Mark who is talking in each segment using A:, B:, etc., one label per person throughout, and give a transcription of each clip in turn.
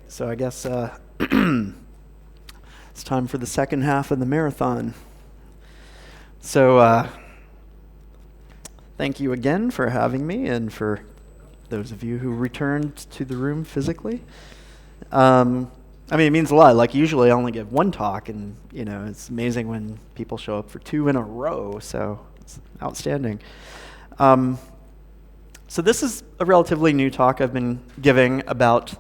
A: So I guess it's time for the second half of the marathon. So thank you again for having me, and for those of you who returned to the room physically. It means a lot. Like, usually I only give one talk, and it's amazing when people show up for two in a row. So it's outstanding. So this is a relatively new talk I've been giving about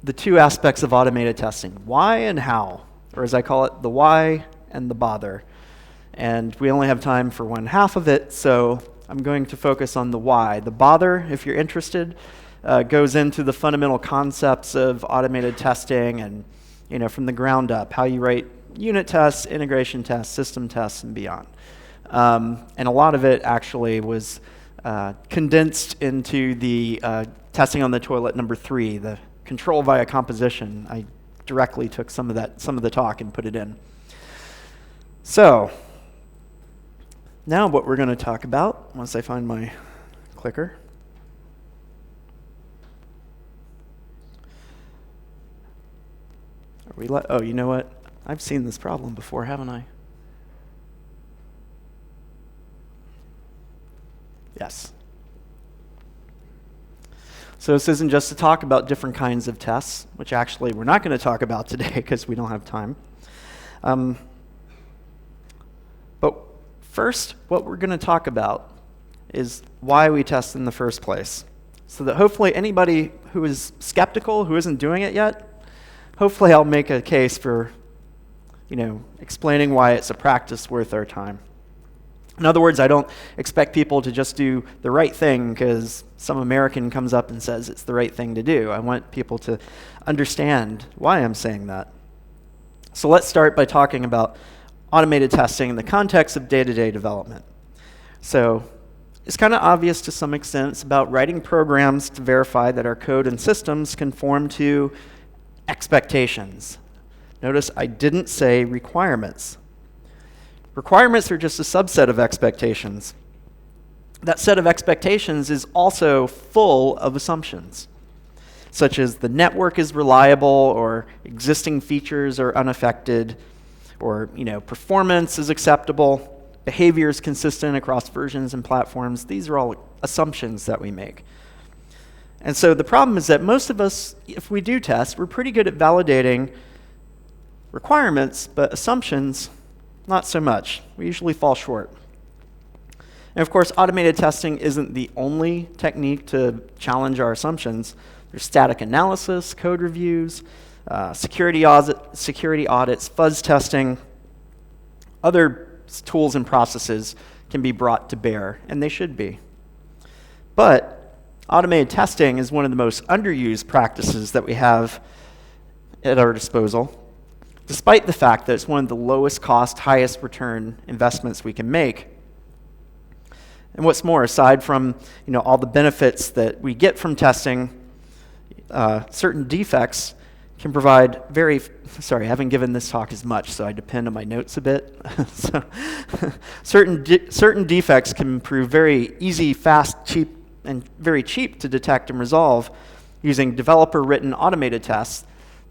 A: the two aspects of automated testing: why and how, or as I call it, the why and the bother. And we only have time for one half of it, so I'm going to focus on the why. The bother, if you're interested, goes into the fundamental concepts of automated testing and, from the ground up, how you write unit tests, integration tests, system tests, and beyond. And a lot of it actually was condensed into the testing on the toilet number 3, the control via composition. I directly took some of the talk and put it in. So now what we're going to talk about, once I find my clicker. Oh, you know what? I've seen this problem before, haven't I? Yes. So this isn't just to talk about different kinds of tests, which actually we're not going to talk about today because we don't have time. But first, what we're going to talk about is why we test in the first place. So that hopefully anybody who is skeptical, who isn't doing it yet, hopefully I'll make a case for, explaining why it's a practice worth our time. In other words, I don't expect people to just do the right thing because some American comes up and says it's the right thing to do. I want people to understand why I'm saying that. So let's start by talking about automated testing in the context of day-to-day development. So it's kind of obvious to some extent. It's about writing programs to verify that our code and systems conform to expectations. Notice I didn't say requirements. Requirements are just a subset of expectations. That set of expectations is also full of assumptions, such as the network is reliable, or existing features are unaffected, or performance is acceptable, behavior is consistent across versions and platforms. These are all assumptions that we make. And so the problem is that most of us, if we do test, we're pretty good at validating requirements, but assumptions, not so much. We usually fall short. And of course, automated testing isn't the only technique to challenge our assumptions. There's static analysis, code reviews, security audits, fuzz testing. Other tools and processes can be brought to bear, and they should be. But automated testing is one of the most underused practices that we have at our disposal, despite the fact that it's one of the lowest cost, highest return investments we can make. And what's more, aside from all the benefits that we get from testing, certain defects can provide sorry, I haven't given this talk as much, so I depend on my notes a bit. So certain defects can prove very easy, fast, cheap, and very cheap to detect and resolve using developer-written automated tests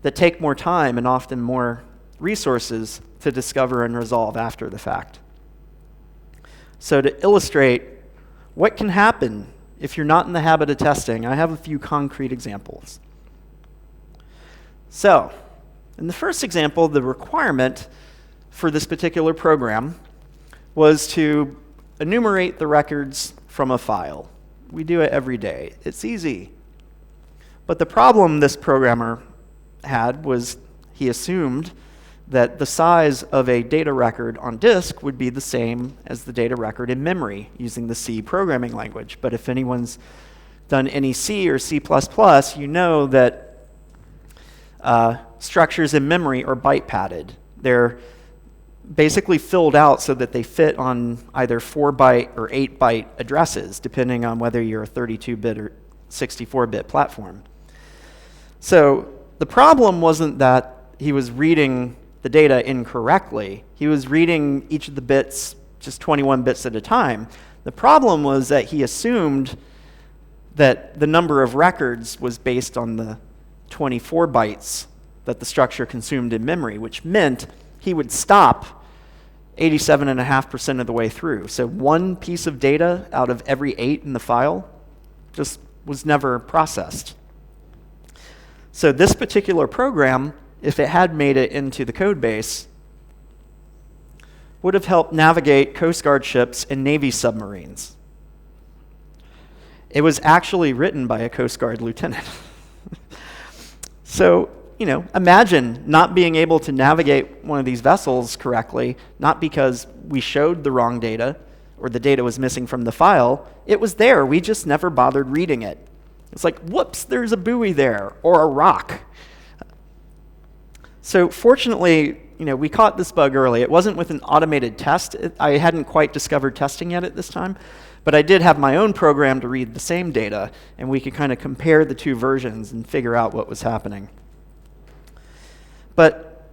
A: that take more time and often more resources to discover and resolve after the fact. So to illustrate what can happen if you're not in the habit of testing, I have a few concrete examples. So, in the first example, the requirement for this particular program was to enumerate the records from a file. We do it every day. It's easy. But the problem this programmer had was he assumed that the size of a data record on disk would be the same as the data record in memory using the C programming language. But if anyone's done any C or C++, you know that structures in memory are byte padded. They're basically filled out so that they fit on either 4-byte or 8-byte addresses, depending on whether you're a 32-bit or 64-bit platform. So the problem wasn't that he was reading the data incorrectly. He was reading each of the bits, just 21 bits at a time. The problem was that he assumed that the number of records was based on the 24 bytes that the structure consumed in memory, which meant he would stop 87.5% of the way through. So one piece of data out of every 8 in the file just was never processed. So this particular program, if it had made it into the code base, would have helped navigate Coast Guard ships and Navy submarines. It was actually written by a Coast Guard lieutenant. So, imagine not being able to navigate one of these vessels correctly, not because we showed the wrong data or the data was missing from the file. It was there. We just never bothered reading it. It's like, whoops, there's a buoy there or a rock. So fortunately, we caught this bug early. It wasn't with an automated test. I hadn't quite discovered testing yet at this time, but I did have my own program to read the same data, and we could kind of compare the two versions and figure out what was happening. But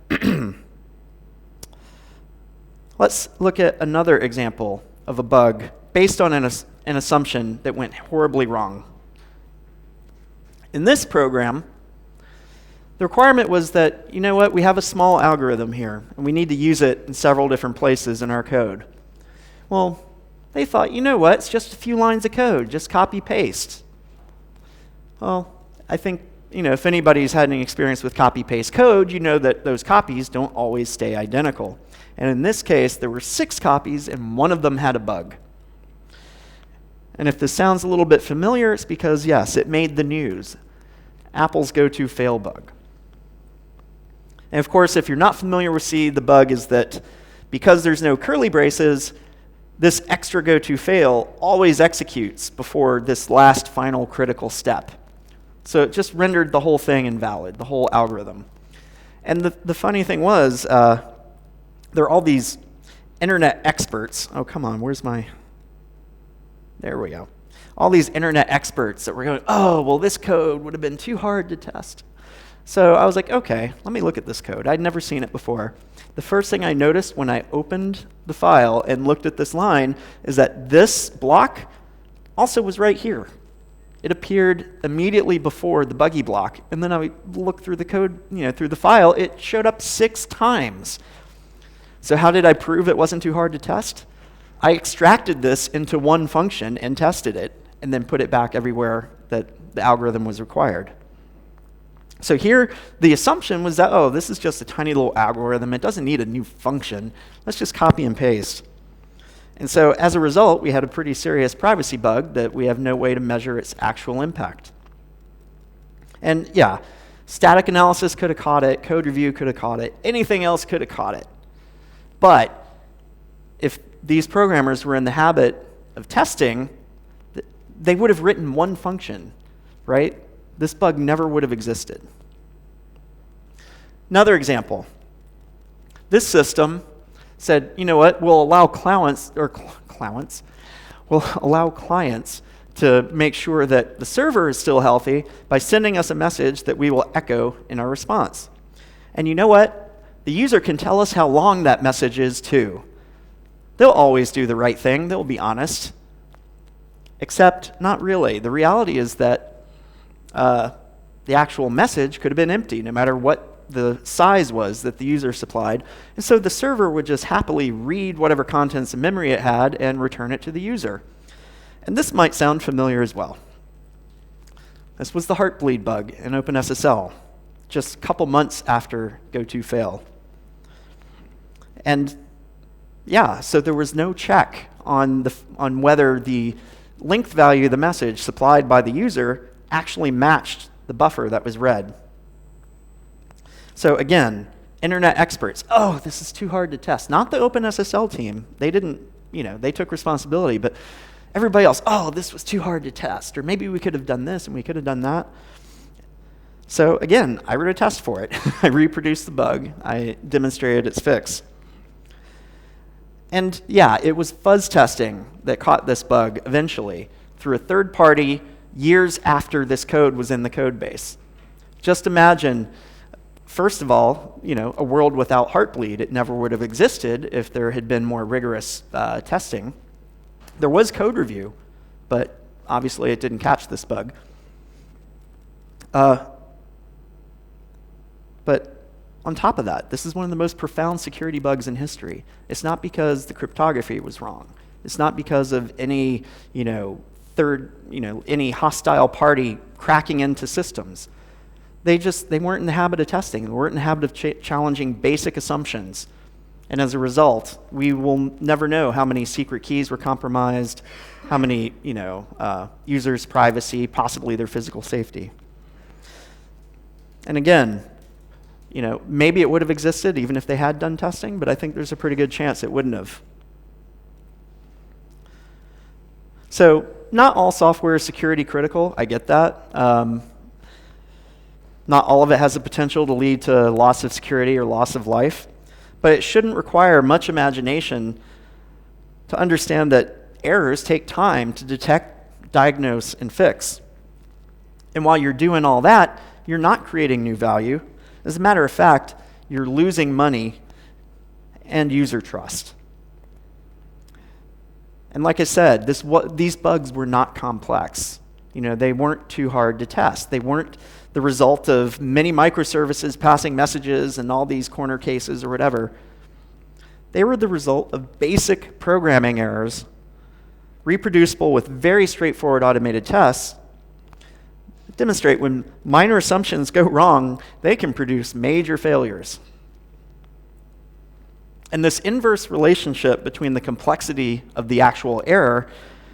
A: let's look at another example of a bug based on an assumption that went horribly wrong. In this program, the requirement was that, we have a small algorithm here, and we need to use it in several different places in our code. Well, they thought, it's just a few lines of code, just copy paste. Well, I think, if anybody's had any experience with copy paste code, you know that those copies don't always stay identical. And in this case, there were 6 copies, and one of them had a bug. And if this sounds a little bit familiar, it's because, yes, it made the news. Apple's go-to fail bug. And of course, if you're not familiar with C, the bug is that because there's no curly braces, this extra go-to fail always executes before this last final critical step. So it just rendered the whole thing invalid, the whole algorithm. And the funny thing was, there are all these internet experts. Oh, come on, there we go. All these internet experts that were going, this code would have been too hard to test. So I was like, okay, let me look at this code. I'd never seen it before. The first thing I noticed when I opened the file and looked at this line is that this block also was right here. It appeared immediately before the buggy block. And then I looked through the code, through the file, it showed up 6 times. So how did I prove it wasn't too hard to test? I extracted this into one function and tested it, and then put it back everywhere that the algorithm was required. So here, the assumption was that, this is just a tiny little algorithm. It doesn't need a new function. Let's just copy and paste. And so as a result, we had a pretty serious privacy bug that we have no way to measure its actual impact. And yeah, static analysis could have caught it. Code review could have caught it. Anything else could have caught it. But if these programmers were in the habit of testing, they would have written one function, right? This bug never would have existed. Another example. This system said, we'll allow clients to make sure that the server is still healthy by sending us a message that we will echo in our response. And you know what? The user can tell us how long that message is too. They'll always do the right thing. They'll be honest. Except not really. The reality is that the actual message could have been empty, no matter what the size was that the user supplied. And so the server would just happily read whatever contents of memory it had and return it to the user. And this might sound familiar as well. This was the Heartbleed bug in OpenSSL, just a couple months after GoToFail. And yeah, so there was no check on whether the length value of the message supplied by the user actually matched the buffer that was read. So again, internet experts, this is too hard to test. Not the OpenSSL team. They didn't, they took responsibility, but everybody else, this was too hard to test, or maybe we could have done this and we could have done that. So again, I wrote a test for it. I reproduced the bug. I demonstrated its fix. And yeah, it was fuzz testing that caught this bug eventually through a third party years after this code was in the code base. Just imagine, first of all, a world without Heartbleed. It never would have existed if there had been more rigorous testing. There was code review, but obviously it didn't catch this bug. But on top of that, this is one of the most profound security bugs in history. It's not because the cryptography was wrong. It's not because of any, any hostile party cracking into systems. They weren't in the habit of testing. They weren't in the habit of challenging basic assumptions. And as a result, we will never know how many secret keys were compromised, how many, users' privacy, possibly their physical safety. And again, maybe it would have existed even if they had done testing, but I think there's a pretty good chance it wouldn't have. So not all software is security critical. I get that. Not all of it has the potential to lead to loss of security or loss of life, but it shouldn't require much imagination to understand that errors take time to detect, diagnose, and fix. And while you're doing all that, you're not creating new value. As a matter of fact, you're losing money and user trust. And like I said, these bugs were not complex. They weren't too hard to test. They weren't the result of many microservices passing messages and all these corner cases or whatever. They were the result of basic programming errors, reproducible with very straightforward automated tests, that demonstrate when minor assumptions go wrong, they can produce major failures. And this inverse relationship between the complexity of the actual error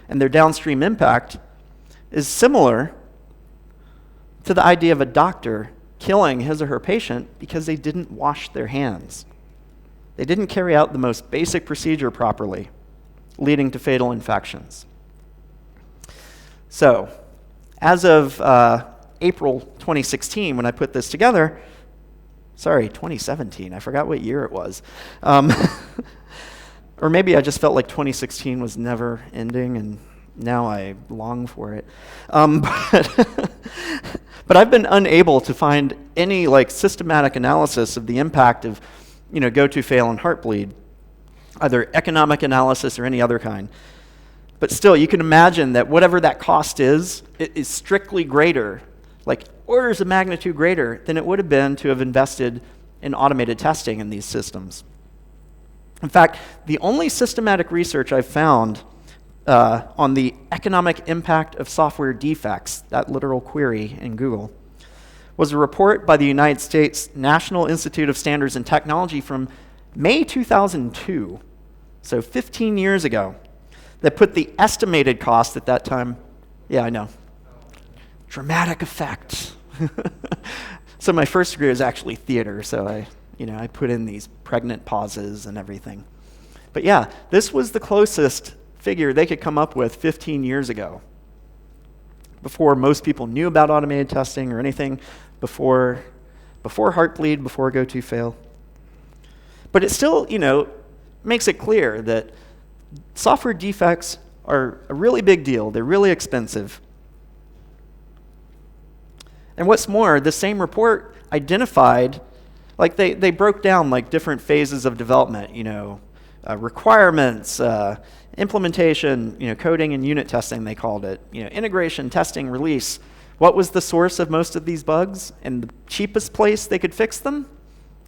A: and their downstream impact is similar to the idea of a doctor killing his or her patient because they didn't wash their hands. They didn't carry out the most basic procedure properly, leading to fatal infections. So, as of April 2016, when I put this together, 2017, I forgot what year it was. Or maybe I just felt like 2016 was never ending and now I long for it. But I've been unable to find any systematic analysis of the impact of go-to-fail and Heartbleed, either economic analysis or any other kind. But still, you can imagine that whatever that cost is, it is strictly greater, orders of magnitude greater than it would have been to have invested in automated testing in these systems. In fact, the only systematic research I've found on the economic impact of software defects, that literal query in Google, was a report by the United States National Institute of Standards and Technology from May 2002, so 15 years ago, that put the estimated cost at that time, yeah, I know, dramatic effect. So my first degree was actually theater, so I put in these pregnant pauses and everything. But yeah, this was the closest figure they could come up with 15 years ago, before most people knew about automated testing or anything, before Heartbleed, before go-to-fail. But it still, makes it clear that software defects are a really big deal. They're really expensive. And what's more, the same report identified, they broke down different phases of development, requirements, implementation, coding and unit testing, they called it, integration, testing, release. What was the source of most of these bugs? And the cheapest place they could fix them?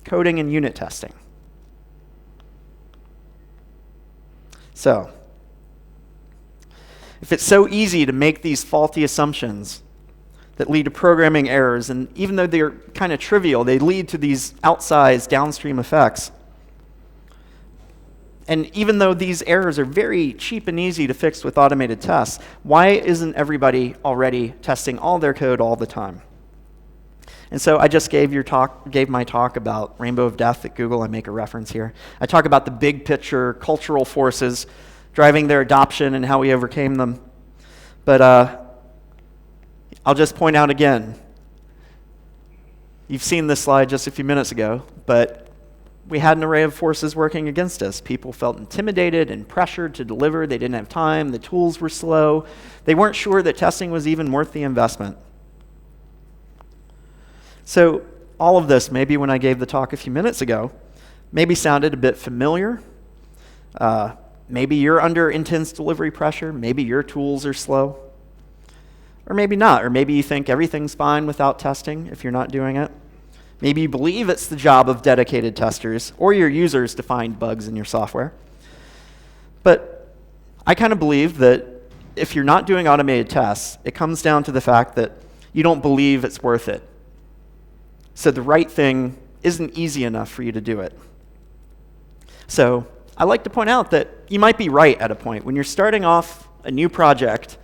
A: Coding and unit testing. So, if it's so easy to make these faulty assumptions that lead to programming errors, and even though they're kind of trivial, they lead to these outsized downstream effects. And even though these errors are very cheap and easy to fix with automated tests, why isn't everybody already testing all their code all the time? And so I just gave my talk about Rainbow of Death at Google. I make a reference here. I talk about the big picture cultural forces driving their adoption and how we overcame them. But I'll just point out again, you've seen this slide just a few minutes ago, but we had an array of forces working against us. People felt intimidated and pressured to deliver. They didn't have time. The tools were slow. They weren't sure that testing was even worth the investment. So all of this, maybe when I gave the talk a few minutes ago, maybe sounded a bit familiar. Maybe you're under intense delivery pressure. Maybe your tools are slow. Or maybe not. Or maybe you think everything's fine without testing if you're not doing it. Maybe you believe it's the job of dedicated testers or your users to find bugs in your software. But I kind of believe that if you're not doing automated tests, it comes down to the fact that you don't believe it's worth it. So the right thing isn't easy enough for you to do it. So I like to point out that you might be right at a point. When you're starting off a new project,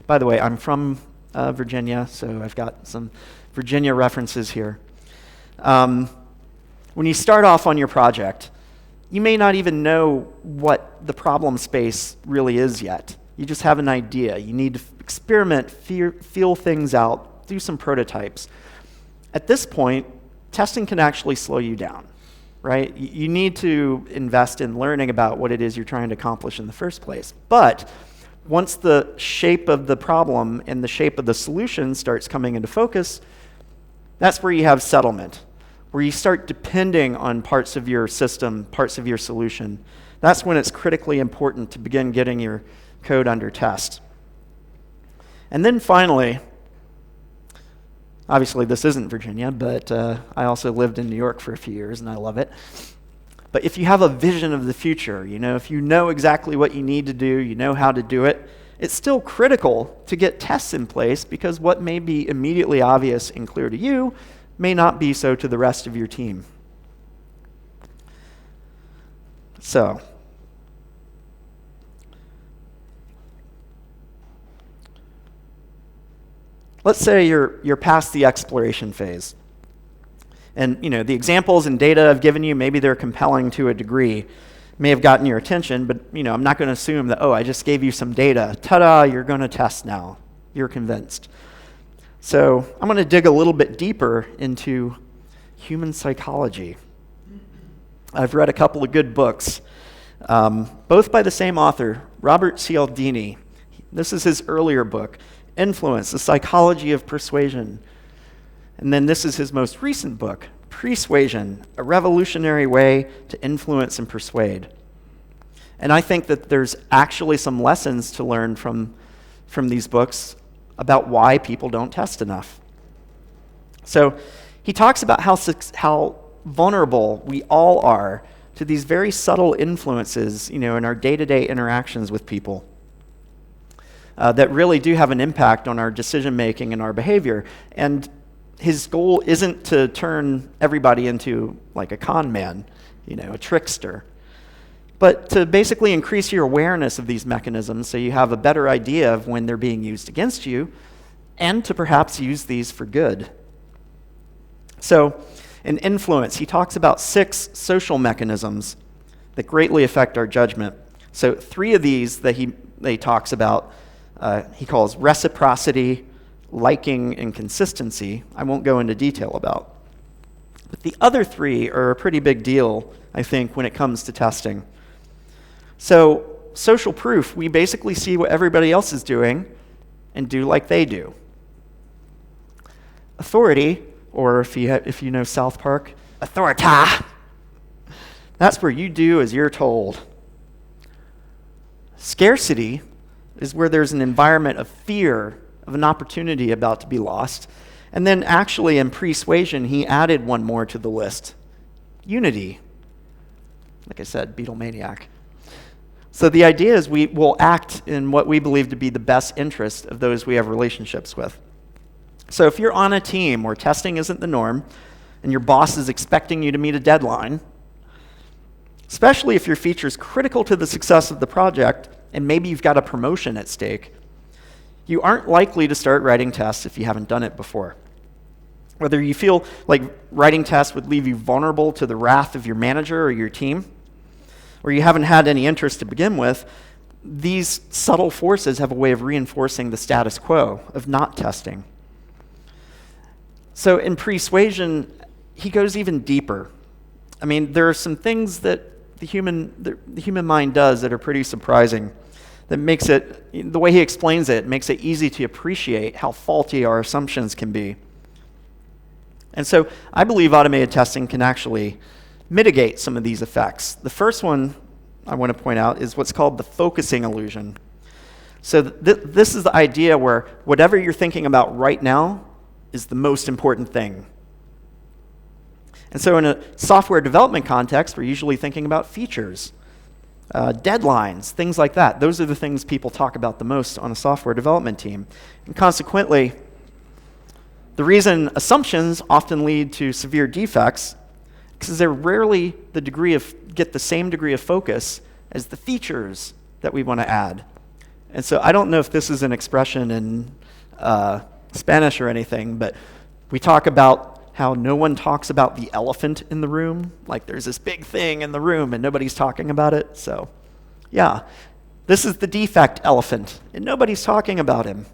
A: by the way, I'm from Virginia, so I've got some Virginia references here. When you start off on your project, you may not even know what the problem space really is yet. You just have an idea. You need to experiment, feel things out, do some prototypes. At this point, testing can actually slow you down, right? You need to invest in learning about what it is you're trying to accomplish in the first place. But once the shape of the problem and the shape of the solution starts coming into focus, that's where you have settlement, where you start depending on parts of your system, parts of your solution. That's when it's critically important to begin getting your code under test. And then finally, obviously this isn't Virginia, but I also lived in New York for a few years and I love it. But if you have a vision of the future, if you know exactly what you need to do, you know how to do it, it's still critical to get tests in place because what may be immediately obvious and clear to you may not be so to the rest of your team. So, let's say you're past the exploration phase. And the examples and data I've given you, maybe they're compelling to a degree, may have gotten your attention, but I'm not going to assume that, I just gave you some data. Ta-da, you're going to test now. You're convinced. So I'm going to dig a little bit deeper into human psychology. I've read a couple of good books, both by the same author, Robert Cialdini. This is his earlier book, Influence, The Psychology of Persuasion. And then this is his most recent book, Persuasion, A Revolutionary Way to Influence and Persuade. And I think that there's actually some lessons to learn from these books about why people don't test enough. So he talks about how vulnerable we all are to these very subtle influences, in our day-to-day interactions with people that really do have an impact on our decision-making and our behavior. And his goal isn't to turn everybody into like a con man, a trickster, but to basically increase your awareness of these mechanisms so you have a better idea of when they're being used against you and to perhaps use these for good. So in Influence, he talks about 6 social mechanisms that greatly affect our judgment. So 3 of these that he talks about, he calls reciprocity, liking, and consistency. I won't go into detail about. But the other 3 are a pretty big deal, I think, when it comes to testing. So, social proof, we basically see what everybody else is doing and do like they do. Authority, or if you know South Park, authorita, that's where you do as you're told. Scarcity is where there's an environment of fear of an opportunity about to be lost. And then actually in Persuasion, he added one more to the list. Unity. Like I said, Beatlemaniac. So the idea is we will act in what we believe to be the best interest of those we have relationships with. So if you're on a team where testing isn't the norm and your boss is expecting you to meet a deadline, especially if your feature is critical to the success of the project and maybe you've got a promotion at stake, you aren't likely to start writing tests if you haven't done it before. Whether you feel like writing tests would leave you vulnerable to the wrath of your manager or your team, or you haven't had any interest to begin with, these subtle forces have a way of reinforcing the status quo of not testing. So in Persuasion, he goes even deeper. I mean, there are some things that the human mind does that are pretty surprising. That makes it, the way he explains it, makes it easy to appreciate how faulty our assumptions can be. And so I believe automated testing can actually mitigate some of these effects. The first one I want to point out is what's called the focusing illusion. So this is the idea where whatever you're thinking about right now is the most important thing. And so in a software development context, we're usually thinking about features, deadlines, things like that. Those are the things people talk about the most on a software development team. And consequently, the reason assumptions often lead to severe defects is because they're rarely get the same degree of focus as the features that we want to add. And so I don't know if this is an expression in Spanish or anything, but we talk about how no one talks about the elephant in the room. Like there's this big thing in the room and nobody's talking about it. So yeah, this is the defect elephant and nobody's talking about him.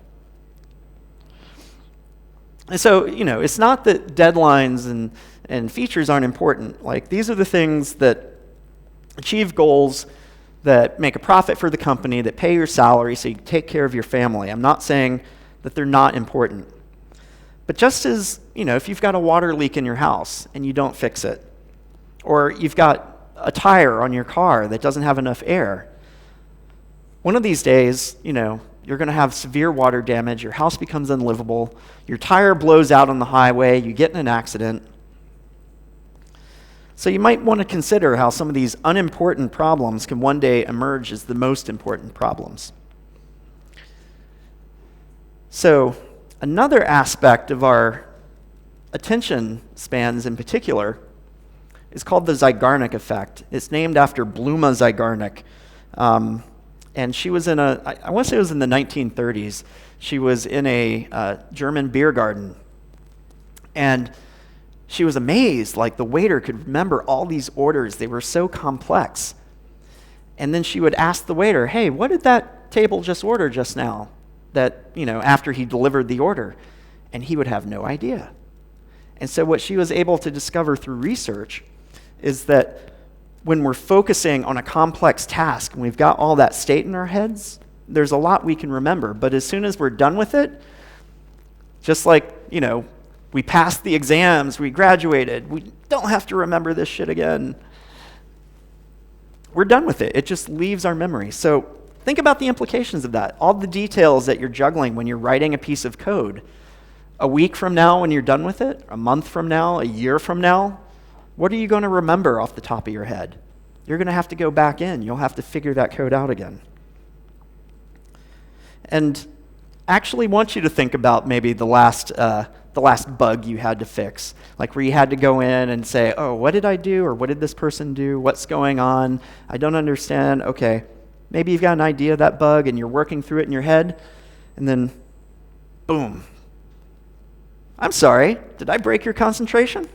A: And so, it's not that deadlines and features aren't important. Like these are the things that achieve goals, that make a profit for the company, that pay your salary so you can take care of your family. I'm not saying that they're not important. But just as, if you've got a water leak in your house and you don't fix it, or you've got a tire on your car that doesn't have enough air, one of these days, you're going to have severe water damage, your house becomes unlivable, your tire blows out on the highway, you get in an accident. So you might want to consider how some of these unimportant problems can one day emerge as the most important problems. So another aspect of our attention spans in particular is called the Zeigarnik effect. It's named after Bluma Zeigarnik. And she was I want to say it was in the 1930s. She was in a German beer garden. And she was amazed, like the waiter could remember all these orders. They were so complex. And then she would ask the waiter, hey, what did that table just order just now? That, after he delivered the order. And he would have no idea. And so what she was able to discover through research is that when we're focusing on a complex task and we've got all that state in our heads, there's a lot we can remember. But as soon as we're done with it, just like, we passed the exams, we graduated, we don't have to remember this shit again. We're done with it. It just leaves our memory. So think about the implications of that. All the details that you're juggling when you're writing a piece of code. A week from now when you're done with it, a month from now, a year from now, what are you going to remember off the top of your head? You're going to have to go back in. You'll have to figure that code out again. And actually want you to think about maybe the last bug you had to fix, like where you had to go in and say, oh, what did I do? Or what did this person do? What's going on? I don't understand. Okay, maybe you've got an idea of that bug and you're working through it in your head, and then boom. I'm sorry, did I break your concentration?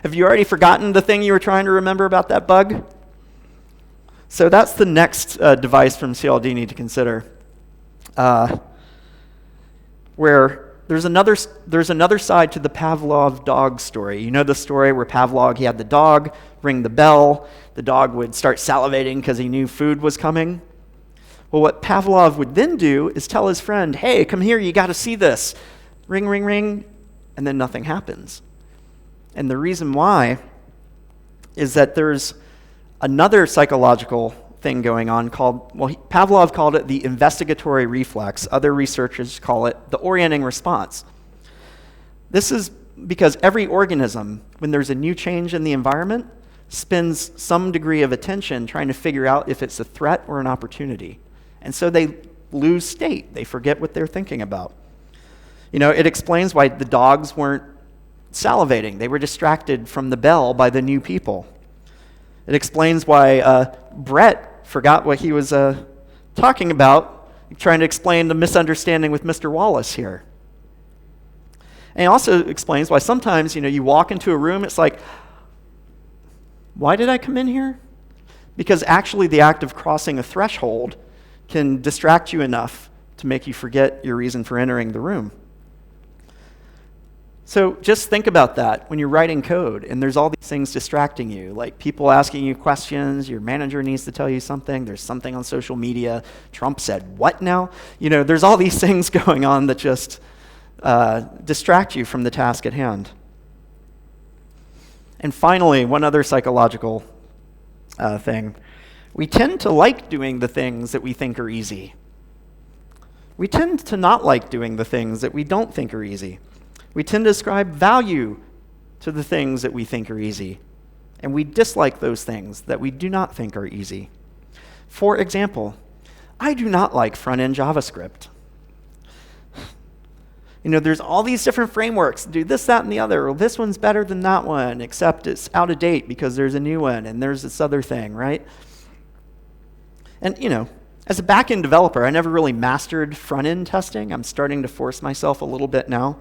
A: Have you already forgotten the thing you were trying to remember about that bug? So that's the next device from CLD to consider, where there's another side to the Pavlov dog story. You know the story where Pavlov, he had the dog ring the bell, the dog would start salivating because he knew food was coming. Well, what Pavlov would then do is tell his friend, hey, come here, you got to see this. Ring, ring, ring, and then nothing happens. And the reason why is that there's another psychological thing going on Pavlov called it the investigatory reflex. Other researchers call it the orienting response. This is because every organism, when there's a new change in the environment, spends some degree of attention trying to figure out if it's a threat or an opportunity. And so they lose state. They forget what they're thinking about. It explains why the dogs weren't salivating. They were distracted from the bell by the new people. It explains why Brett forgot what he was talking about, trying to explain the misunderstanding with Mr. Wallace here. And it also explains why sometimes, you walk into a room, it's like, why did I come in here? Because actually the act of crossing a threshold can distract you enough to make you forget your reason for entering the room. So just think about that when you're writing code and there's all these things distracting you, like people asking you questions, your manager needs to tell you something, there's something on social media, Trump said what now? There's all these things going on that just distract you from the task at hand. And finally, one other psychological thing. We tend to like doing the things that we think are easy. We tend to not like doing the things that we don't think are easy. We tend to ascribe value to the things that we think are easy, and we dislike those things that we do not think are easy. For example, I do not like front-end JavaScript. There's all these different frameworks, do this, that, and the other. Well, this one's better than that one, except it's out of date because there's a new one, and there's this other thing, right? And, as a back-end developer, I never really mastered front-end testing. I'm starting to force myself a little bit now.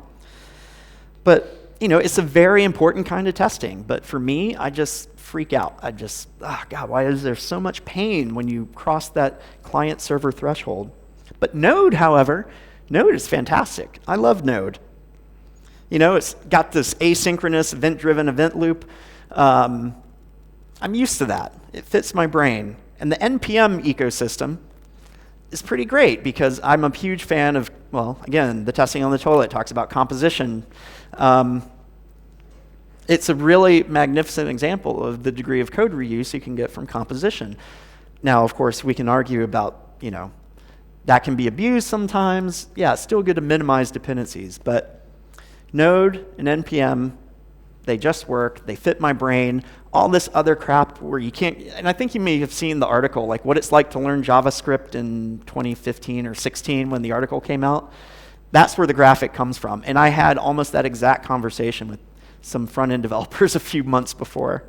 A: But, it's a very important kind of testing. But for me, I just freak out. God, why is there so much pain when you cross that client-server threshold? But Node, however, Node is fantastic. I love Node. It's got this asynchronous, event-driven event loop. I'm used to that. It fits my brain. And the NPM ecosystem is pretty great because I'm a huge fan of, again, the testing on the toilet talks about composition. It's a really magnificent example of the degree of code reuse you can get from composition. Now, of course, we can argue about, that can be abused sometimes. Yeah, it's still good to minimize dependencies, but Node and NPM, they just work, they fit my brain. All this other crap where you can't, and I think you may have seen the article, like what it's like to learn JavaScript in 2015 or 16 when the article came out. That's where the graphic comes from. And I had almost that exact conversation with some front-end developers a few months before.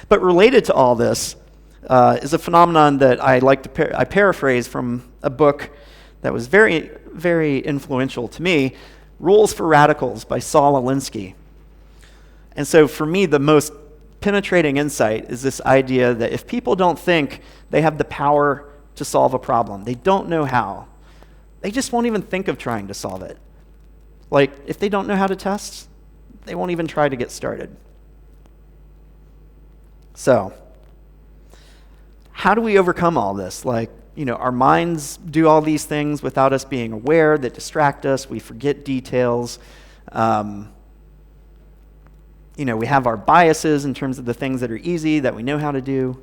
A: But related to all this, is a phenomenon that I like to I paraphrase from a book that was very, very influential to me, Rules for Radicals by Saul Alinsky. And so for me, the most penetrating insight is this idea that if people don't think they have the power to solve a problem, they don't know how, they just won't even think of trying to solve it. Like, if they don't know how to test, they won't even try to get started. So, how do we overcome all this? Our minds do all these things without us being aware, that distract us. We forget details. We have our biases in terms of the things that are easy, that we know how to do.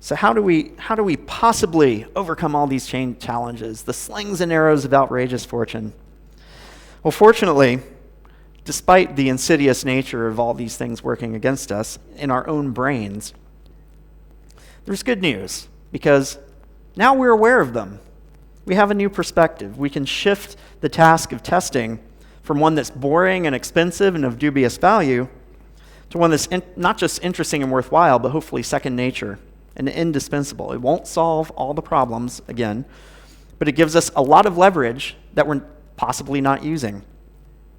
A: So how do we possibly overcome all these challenges, the slings and arrows of outrageous fortune? Well, fortunately, despite the insidious nature of all these things working against us in our own brains, there's good news, because now we're aware of them. We have a new perspective. We can shift the task of testing from one that's boring and expensive and of dubious value to one that's not just interesting and worthwhile, but hopefully second nature and indispensable. It won't solve all the problems, again, but it gives us a lot of leverage that we're possibly not using.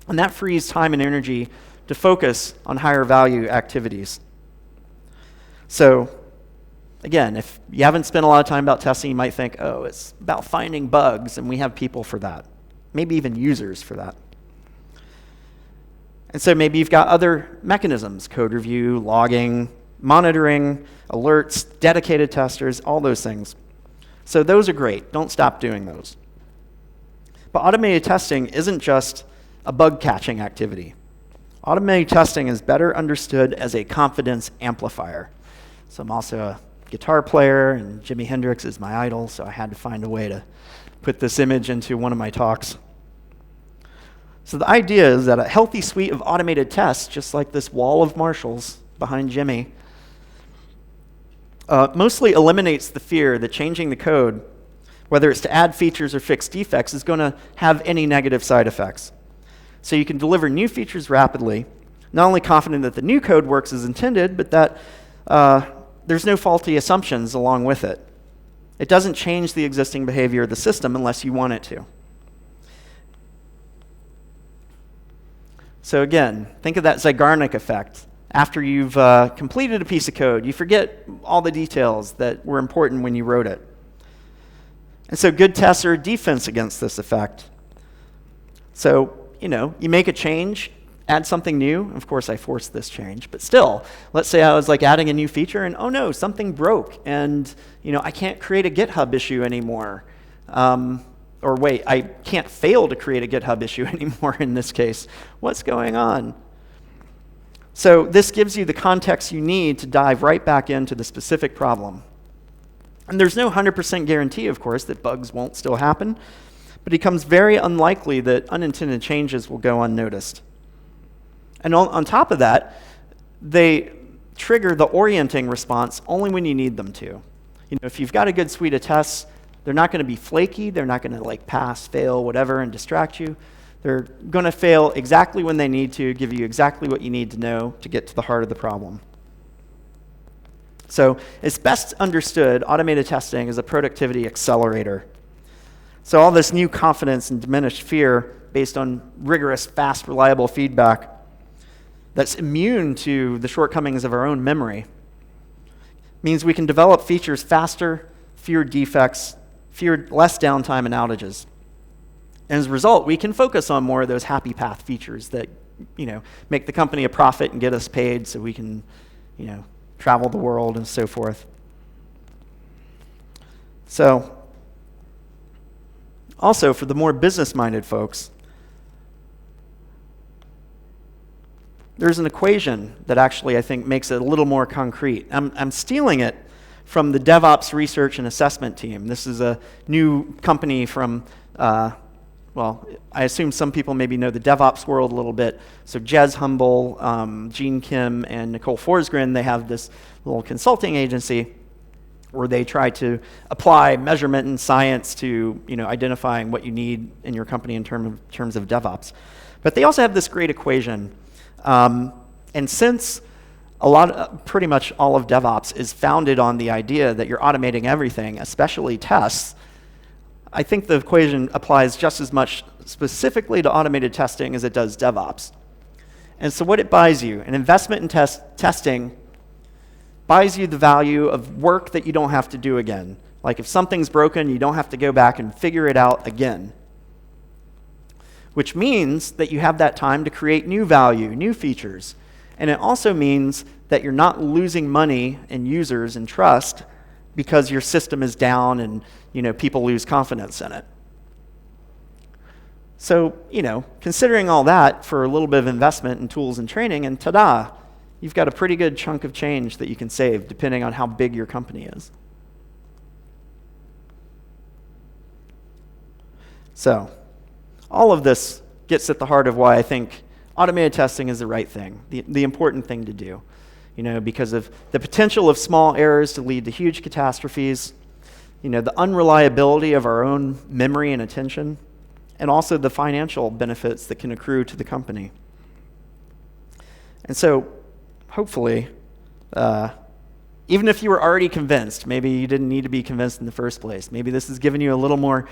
A: And that frees time and energy to focus on higher value activities. So, again, if you haven't spent a lot of time about testing, you might think, oh, it's about finding bugs, and we have people for that. Maybe even users for that. And so maybe you've got other mechanisms, code review, logging, monitoring, alerts, dedicated testers, all those things. So those are great. Don't stop doing those. But automated testing isn't just a bug-catching activity. Automated testing is better understood as a confidence amplifier. So I'm also a guitar player, and Jimi Hendrix is my idol, so I had to find a way to put this image into one of my talks. So the idea is that a healthy suite of automated tests, just like this wall of marshals behind Jimmy, mostly eliminates the fear that changing the code, whether it's to add features or fix defects, is going to have any negative side effects. So you can deliver new features rapidly, not only confident that the new code works as intended, but that there's no faulty assumptions along with it. It doesn't change the existing behavior of the system unless you want it to. So again, think of that Zeigarnik effect. After you've completed a piece of code, you forget all the details that were important when you wrote it. And so good tests are a defense against this effect. So, you make a change, add something new. Of course, I forced this change, but still, let's say I was like adding a new feature and, oh no, something broke, and I can't create a GitHub issue anymore. Or wait, I can't fail to create a GitHub issue anymore in this case. What's going on? So this gives you the context you need to dive right back into the specific problem. And there's no 100% guarantee, of course, that bugs won't still happen, but it becomes very unlikely that unintended changes will go unnoticed. And on top of that, they trigger the orienting response only when you need them to. If you've got a good suite of tests, they're not going to be flaky. They're not going to pass, fail, whatever, and distract you. They're going to fail exactly when they need to, give you exactly what you need to know to get to the heart of the problem. So it's best understood, automated testing is a productivity accelerator. So all this new confidence and diminished fear based on rigorous, fast, reliable feedback that's immune to the shortcomings of our own memory means we can develop features faster, fewer defects, less downtime and outages. And as a result, we can focus on more of those happy path features that, make the company a profit and get us paid so we can, travel the world and so forth. So, also for the more business-minded folks, there's an equation that actually, I think, makes it a little more concrete. I'm stealing it from the DevOps research and assessment team. This is a new company from, I assume some people maybe know the DevOps world a little bit. So Jez Humble, Gene Kim, and Nicole Forsgren, they have this little consulting agency where they try to apply measurement and science to identifying what you need in your company in terms of DevOps. But they also have this great equation. And since pretty much all of DevOps is founded on the idea that you're automating everything, especially tests, I think the equation applies just as much specifically to automated testing as it does DevOps. And so what it buys you, an investment in testing buys you the value of work that you don't have to do again. Like if something's broken, you don't have to go back and figure it out again. Which means that you have that time to create new value, new features. And it also means that you're not losing money and users and trust because your system is down and people lose confidence in it. So, considering all that for a little bit of investment in tools and training, and ta-da, you've got a pretty good chunk of change that you can save depending on how big your company is. So, all of this gets at the heart of why I think automated testing is the right thing, the important thing to do, because of the potential of small errors to lead to huge catastrophes, the unreliability of our own memory and attention, and also the financial benefits that can accrue to the company. And so, hopefully, even if you were already convinced, maybe you didn't need to be convinced in the first place, maybe this has given you a little more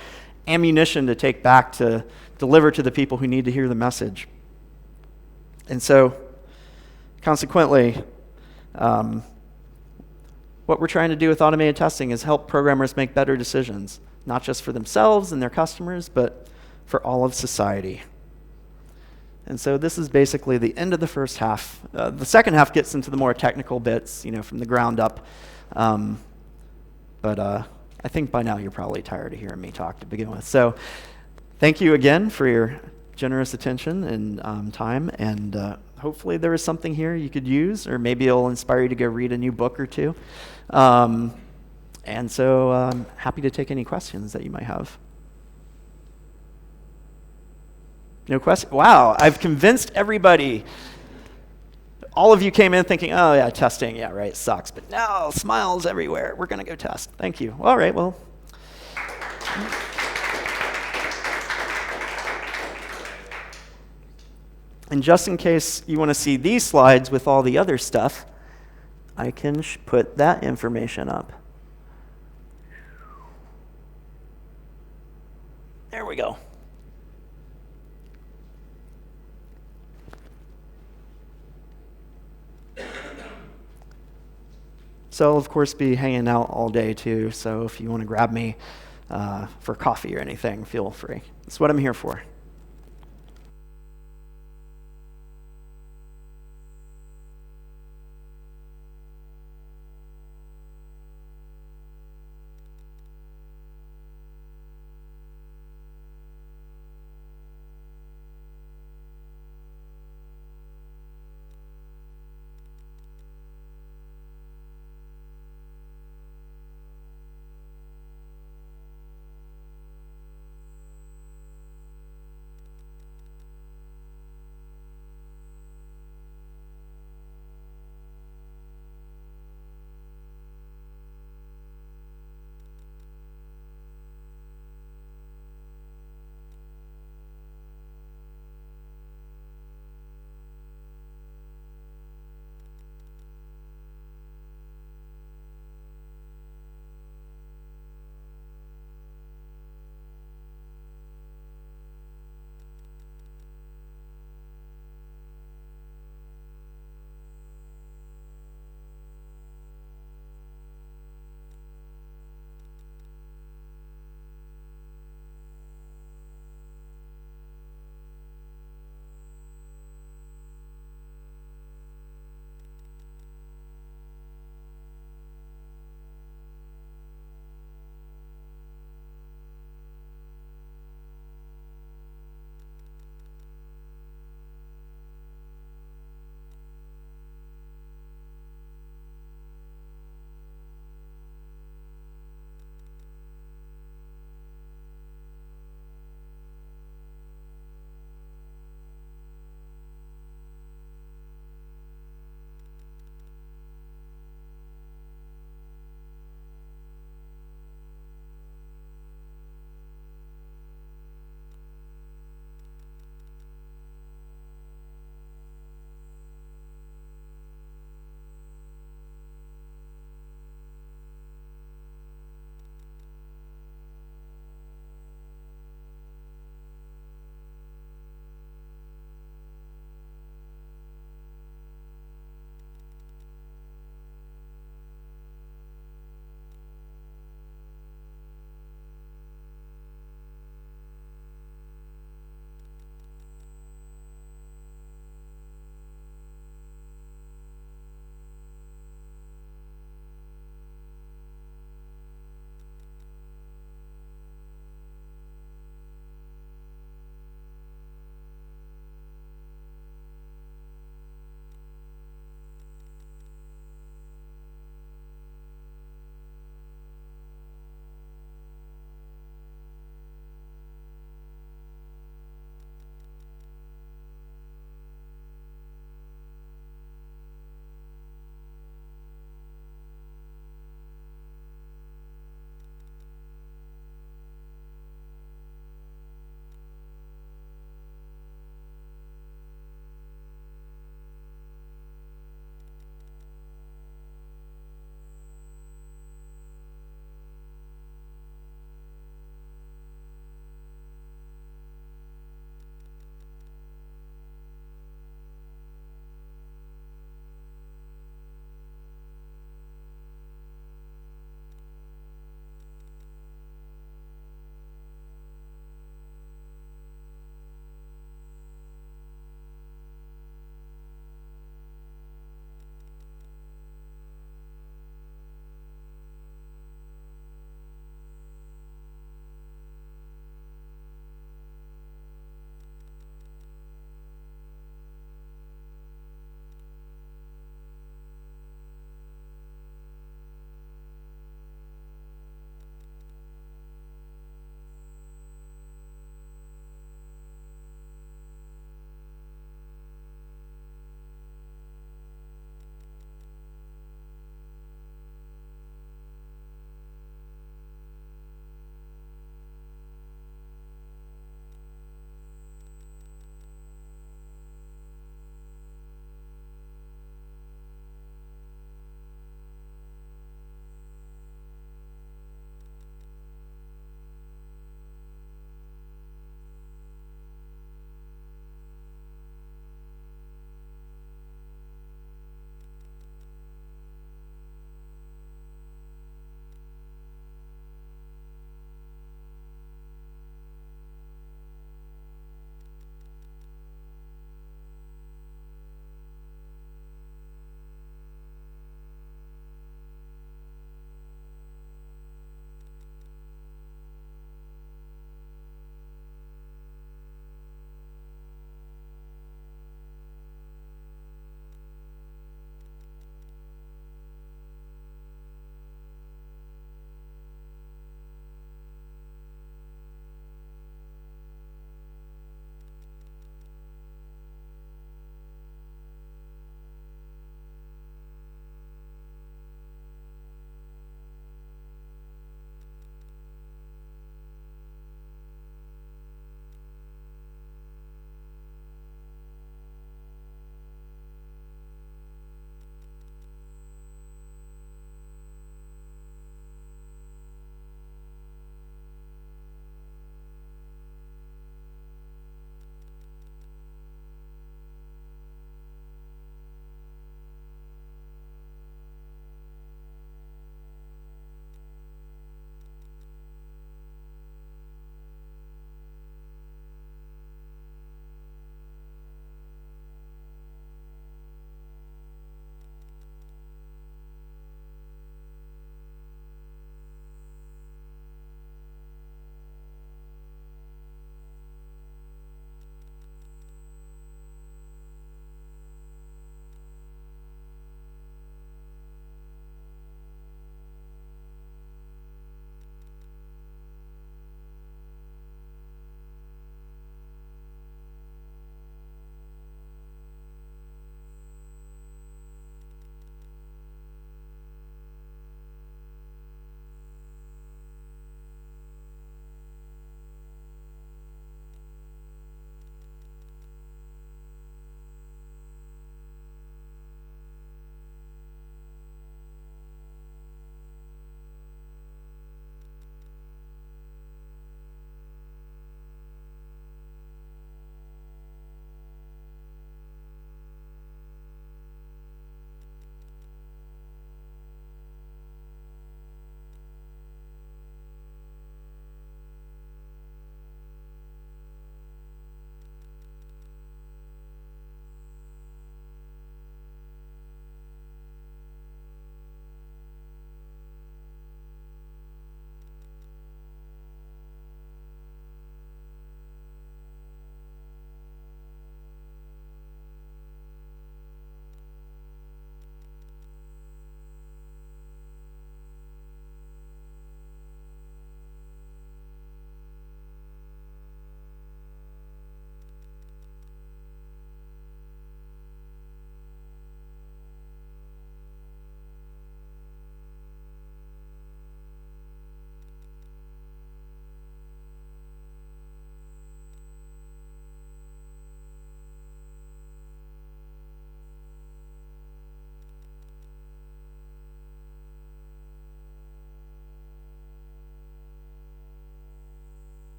A: ammunition to take back to deliver to the people who need to hear the message. And so, consequently, what we're trying to do with automated testing is help programmers make better decisions, not just for themselves and their customers, but for all of society. And so this is basically the end of the first half. The second half gets into the more technical bits, from the ground up. But I think by now you're probably tired of hearing me talk to begin with. So thank you again for your generous attention and time. And hopefully there is something here you could use, or maybe it'll inspire you to go read a new book or two. And so I'm happy to take any questions that you might have. No question? Wow, I've convinced everybody. All of you came in thinking, oh yeah, testing, yeah, right, sucks. But no, smiles everywhere. We're going to go test. Thank you. All right, well. And just in case you want to see these slides with all the other stuff, I can put that information up. There we go. So I'll, of course, be hanging out all day, too. So if you want to grab me for coffee or anything, feel free. That's what I'm here for.